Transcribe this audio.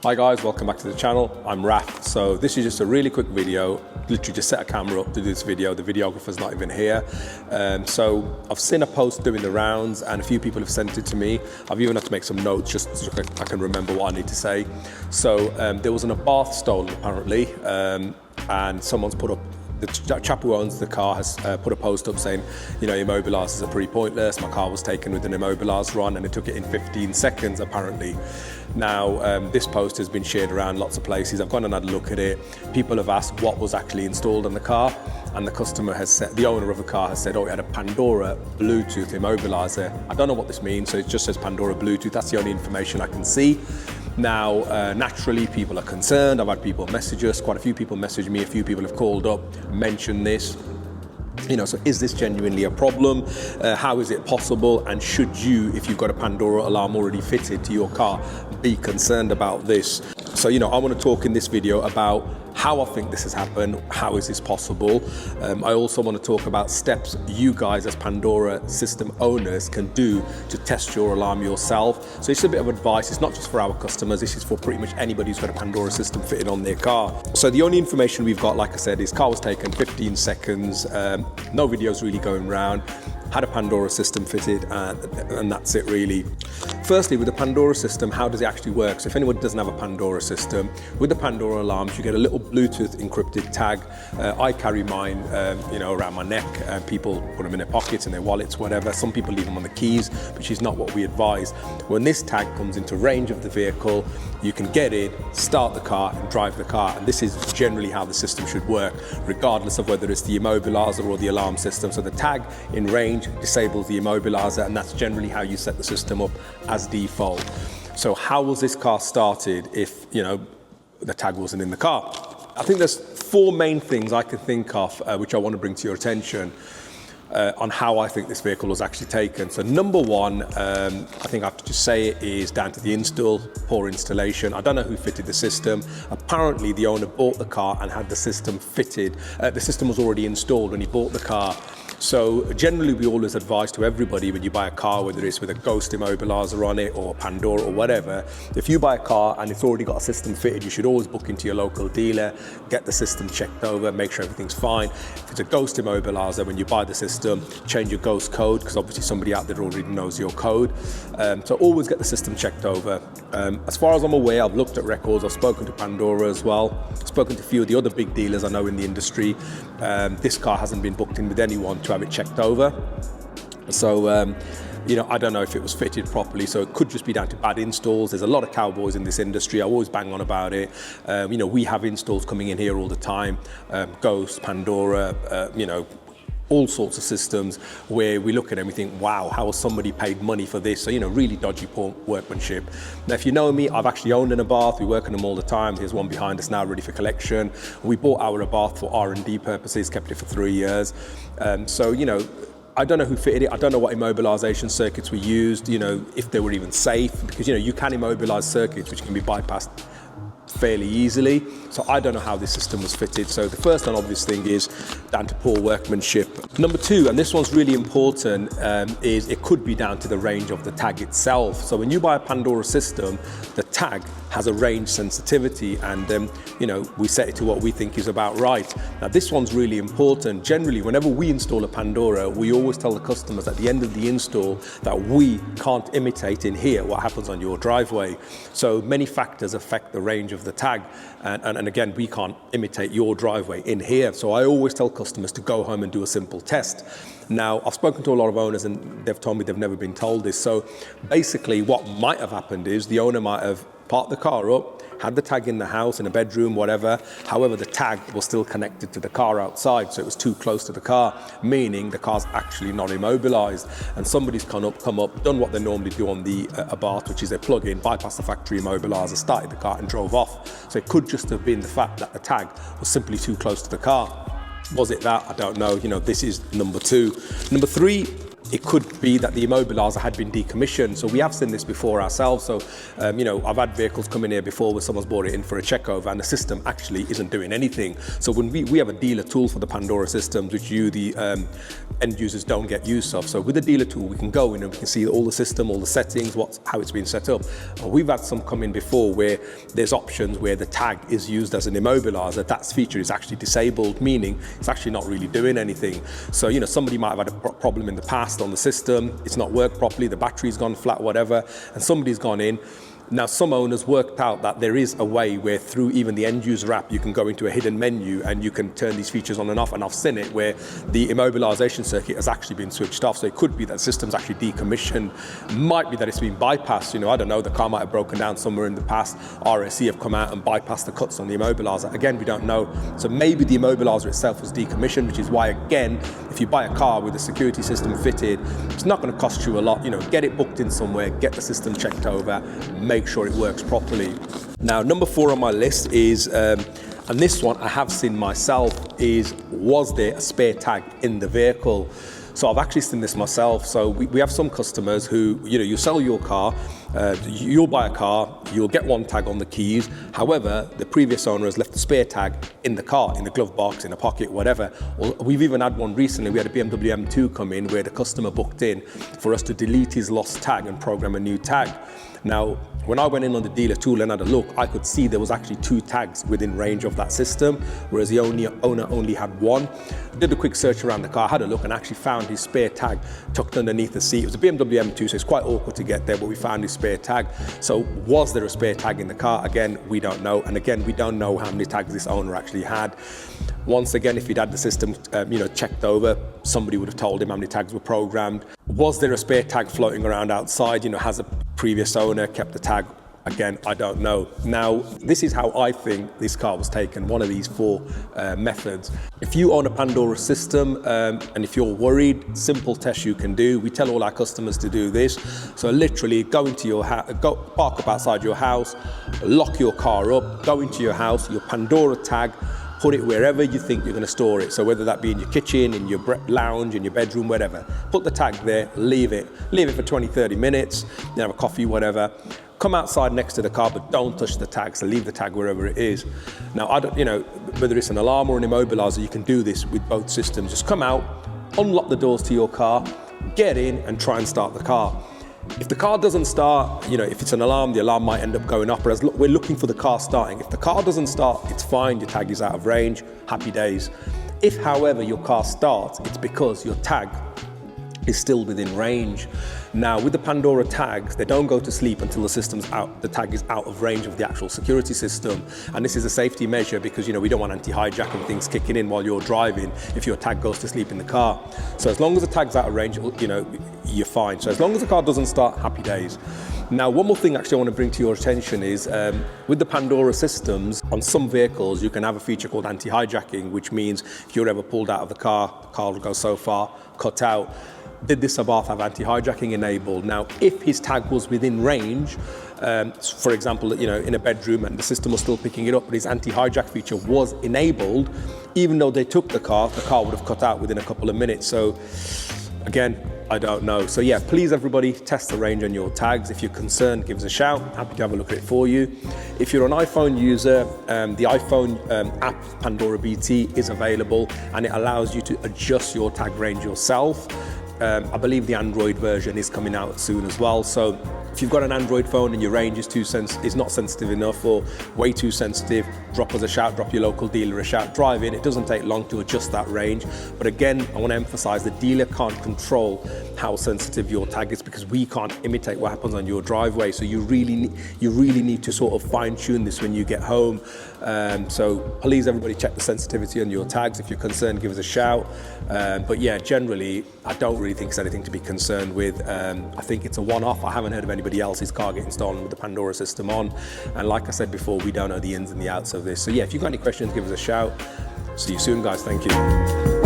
Hi guys, welcome back to the channel. I'm Raf. So this is just a really quick video. Literally just set a camera up to do this video. The videographer's not even here. So I've seen a post doing the rounds and a few people have sent it to me. I've even had to make some notes just so I can remember what I need to say. So there was an Abarth stolen apparently, and someone's put up, the chap who owns the car has put a post up saying, you know, immobilizers are pretty pointless. My car was taken with an immobilizer on and it took it in 15 seconds apparently. Now, this post has been shared around lots of places. I've gone and had a look at it. People have asked what was actually installed on the car, and the customer has said, the owner of the car has said, oh, it had a Pandora Bluetooth immobilizer. I don't know what this means, so it just says Pandora Bluetooth. That's the only information I can see. Now, naturally, people are concerned. I've had people message us, quite a few people message me, a few people have called up, mentioned this. You know, so is this genuinely a problem? How is it possible? And should you, if you've got a Pandora alarm already fitted to your car, be concerned about this? So, you know, I want to talk in this video about how I think this has happened, how is this possible. I also want to talk about steps you guys as Pandora system owners can do to test your alarm yourself. So it's a bit of advice. It's not just for our customers, this is for pretty much anybody who's got a Pandora system fitted on their car. So the only information we've got, like I said, is car was taken 15 seconds, no videos really going around, had a Pandora system fitted, and that's it really. Firstly, with the Pandora system, how does it actually work? So if anyone doesn't have a Pandora system, with the Pandora alarms, you get a little Bluetooth encrypted tag. I carry mine, you know, around my neck. People put them in their pockets, in their wallets, whatever. Some people leave them on the keys, which is not what we advise. When this tag comes into range of the vehicle, you can get it, start the car, and drive the car. And this is generally how the system should work, regardless of whether it's the immobilizer or the alarm system. So the tag in range disables the immobilizer, and that's generally how you set the system up as default. So how was this car started if, you know, the tag wasn't in the car? I think there's four main things I can think of which I want to bring to your attention on how I think this vehicle was actually taken. So number one, I think I have to just say it is down to the install, poor installation. I don't know who fitted the system. Apparently the owner bought the car and had the system fitted. The system was already installed when he bought the car. So generally we always advise to everybody when you buy a car, whether it's with a Ghost immobilizer on it or Pandora or whatever, if you buy a car and it's already got a system fitted, you should always book into your local dealer, get the system checked over, make sure everything's fine. If it's a Ghost immobilizer, when you buy the system, change your Ghost code, because obviously somebody out there already knows your code. So always get the system checked over. As far as I'm aware, I've looked at records, I've spoken to Pandora as well, spoken to a few of the other big dealers I know in the industry. This car hasn't been booked in with anyone to have it checked over. So, you know, I don't know if it was fitted properly, so it could just be down to bad installs. There's a lot of cowboys in this industry. I always bang on about it. You know, we have installs coming in here all the time. Ghost, Pandora, you know, all sorts of systems where we look at them and we think, wow, how has somebody paid money for this? So, you know, really dodgy poor workmanship. Now, if you know me, I've actually owned an Abarth. We work on them all the time. There's one behind us now ready for collection. We bought our Abarth for R&D purposes, kept it for 3 years. So, you know, I don't know who fitted it. I don't know what immobilization circuits were used, you know, if they were even safe, because, you know, you can immobilize circuits which can be bypassed fairly easily. So I don't know how this system was fitted. So the first and obvious thing is down to poor workmanship. Number two, and this one's really important, is it could be down to the range of the tag itself. So when you buy a Pandora system, the tag has a range sensitivity, and you know, we set it to what we think is about right. Now this one's really important. Generally, whenever we install a Pandora, we always tell the customers at the end of the install that we can't imitate in here what happens on your driveway. So many factors affect the range of the tag, and again, we can't imitate your driveway in here. So I always tell customers to go home and do a simple test. Now, I've spoken to a lot of owners and they've told me they've never been told this. So basically what might have happened is the owner might have parked the car up, had the tag in the house, in a bedroom, whatever. However, the tag was still connected to the car outside, so it was too close to the car, meaning the car's actually not immobilized. And somebody's come up, done what they normally do on the Abarth, which is they plug in, bypass the factory immobilizer, started the car and drove off. So it could just have been the fact that the tag was simply too close to the car. Was it that? I don't know. You know, this is number two. Number three, it could be that the immobilizer had been decommissioned. So we have seen this before ourselves. So, I've had vehicles come in here before where someone's brought it in for a check over and the system actually isn't doing anything. So when we have a dealer tool for the Pandora systems, which the end users don't get use of. So with the dealer tool, we can go in and we can see all the system, all the settings, how it's been set up. We've had some come in before where there's options where the tag is used as an immobilizer. That feature is actually disabled, meaning it's actually not really doing anything. So, somebody might have had a problem in the past on the system, it's not worked properly, the battery's gone flat, whatever, and somebody's gone in. Now, some owners worked out that there is a way where through even the end user app, you can go into a hidden menu and you can turn these features on and off. And I've seen it where the immobilization circuit has actually been switched off. So it could be that the system's actually decommissioned. Might be that it's been bypassed. I don't know, the car might have broken down somewhere in the past. RSC have come out and bypassed the cuts on the immobilizer. Again, we don't know. So maybe the immobilizer itself was decommissioned, which is why, again, if you buy a car with a security system fitted, it's not going to cost you a lot. Get it booked in somewhere, get the system checked over, make sure it works properly. Now, number 4 on my list is, and this one I have seen myself, is was there a spare tag in the vehicle? So I've actually seen this myself. So we have some customers who, you sell your car, you'll buy a car, you'll get one tag on the keys. However, the previous owner has left the spare tag in the car, in the glove box, in a pocket, whatever. Or we've even had one recently. We had a BMW M2 come in where the customer booked in for us to delete his lost tag and program a new tag. Now, when I went in on the dealer tool and had a look, I could see there was actually 2 tags within range of that system, whereas the owner only had 1. I did a quick search around the car, had a look, and actually found his spare tag tucked underneath the seat. It was a BMW M2, so it's quite awkward to get there, but we found his spare tag. So was there a spare tag in the car? Again, we don't know. And again, we don't know how many tags this owner actually had. Once again, if he'd had the system checked over, somebody would have told him how many tags were programmed. Was there a spare tag floating around outside? Has a previous owner kept the tag? Again, I don't know. Now, this is how I think this car was taken, one of these 4 methods. If you own a Pandora system and if you're worried, simple test you can do. We tell all our customers to do this. So literally go into your house, park up outside your house, lock your car up, go into your house, your Pandora tag, put it wherever you think you're going to store it. So whether that be in your kitchen, in your lounge, in your bedroom, whatever. Put the tag there, leave it for 20, 30 minutes, have a coffee, whatever. Come outside next to the car, but don't touch the tag. So leave the tag wherever it is. Now, whether it's an alarm or an immobilizer, you can do this with both systems. Just come out, unlock the doors to your car, get in and try and start the car. If the car doesn't start, if it's an alarm, the alarm might end up going off. But we're looking for the car starting. If the car doesn't start, it's fine. Your tag is out of range. Happy days. If, however, your car starts, it's because your tag is still within range. Now, with the Pandora tags, they don't go to sleep until the system's out, the tag is out of range of the actual security system. And this is a safety measure because, we don't want anti-hijacking things kicking in while you're driving if your tag goes to sleep in the car. So as long as the tag's out of range, you're fine. So as long as the car doesn't start, happy days. Now, one more thing actually I want to bring to your attention is with the Pandora systems, on some vehicles, you can have a feature called anti-hijacking, which means if you're ever pulled out of the car will go so far, cut out. Did this Abarth have anti-hijacking enabled? Now, if his tag was within range, for example, in a bedroom and the system was still picking it up, but his anti-hijack feature was enabled, even though they took the car would have cut out within a couple of minutes. So again, I don't know. So yeah, please everybody test the range on your tags. If you're concerned, give us a shout. Happy to have a look at it for you. If you're an iPhone user, the iPhone app Pandora BT is available and it allows you to adjust your tag range yourself. I believe the Android version is coming out soon as well. So if you've got an Android phone and your range is not sensitive enough or way too sensitive, drop us a shout, drop your local dealer a shout, drive in. It doesn't take long to adjust that range. But again, I want to emphasize the dealer can't control how sensitive your tag is because we can't imitate what happens on your driveway. So you really need to sort of fine tune this when you get home. So please everybody check the sensitivity on your tags. If you're concerned, give us a shout. But yeah, generally, I don't really think it's anything to be concerned with. I think it's a one-off. I haven't heard of anybody else's car getting stolen with the Pandora system on. And like I said before, we don't know the ins and the outs of this. So yeah, if you've got any questions, give us a shout. See you soon, guys. Thank you.